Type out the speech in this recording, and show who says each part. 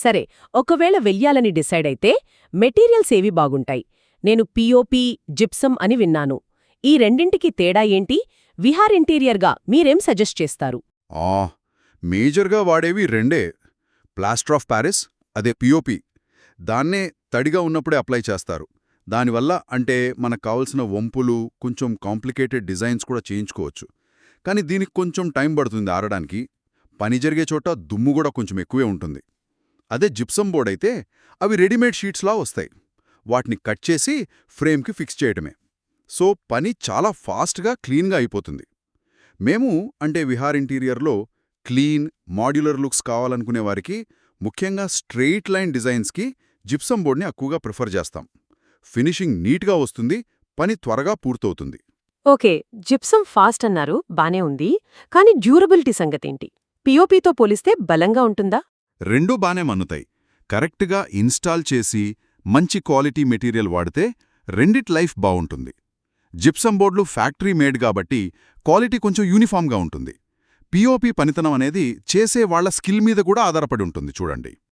Speaker 1: సరే, ఒకవేళ వెయ్యాలని డిసైడ్ అయితే మెటీరియల్స్ ఏవి బాగుంటాయి? నేను పిఓపి, జిప్సమ్ అని విన్నాను. ఈ రెండింటికి తేడా ఏంటి? విహార్ ఇంటీరియర్గా మీరేం సజెస్ట్ చేస్తారు?
Speaker 2: ఆ మేజర్గా వాడేవి రెండే. ప్లాస్టర్ ఆఫ్ ప్యారిస్, అదే పిఓపి. దాన్నే తడిగా ఉన్నప్పుడే అప్లై చేస్తారు. దానివల్ల అంటే మనకు కావలసిన వంపులు, కొంచెం కాంప్లికేటెడ్ డిజైన్స్ కూడా చేయించుకోవచ్చు. కానీ దీనికి కొంచెం టైం పడుతుంది ఆరడానికి. పని జరిగే చోట దుమ్ము కూడా కొంచెం ఎక్కువే ఉంటుంది. అదే జిప్సమ్ బోర్డ్ అయితే అవి రెడీమేడ్ షీట్స్లా వస్తాయి. వాటిని కట్ చేసి ఫ్రేమ్కి ఫిక్స్ చేయటమే. సో పని చాలా ఫాస్ట్గా, క్లీన్గా అయిపోతుంది. మేము అంటే విహార్ ఇంటీరియర్లో క్లీన్, మాడ్యులర్ లుక్స్ కావాలనుకునే వారికి, ముఖ్యంగా స్ట్రెయిట్ లైన్ డిజైన్స్కి జిప్సమ్ బోర్డ్ని ఎక్కువగా ప్రిఫర్ చేస్తాం. ఫినిషింగ్ నీట్గా వస్తుంది, పని త్వరగా పూర్తవుతుంది.
Speaker 1: ఓకే, జిప్సమ్ ఫాస్ట్ అన్నారు, బానే ఉంది. కానీ డ్యూరబిలిటీ సంగతేంటి? పిఓపితో పోలిస్తే బలంగా ఉంటుందా?
Speaker 2: రెండూ బానే మన్నుతాయి. కరెక్ట్గా ఇన్స్టాల్ చేసి మంచి క్వాలిటీ మెటీరియల్ వాడితే రెండిట్ లైఫ్ బావుంటుంది. జిప్సమ్ బోర్డులు ఫ్యాక్టరీ మేడ్ కాబట్టి క్వాలిటీ కొంచెం యూనిఫామ్గా ఉంటుంది. పిఓపి పనితనం అనేది చేసే వాళ్ల స్కిల్ మీద కూడా ఆధారపడి ఉంటుంది చూడండి.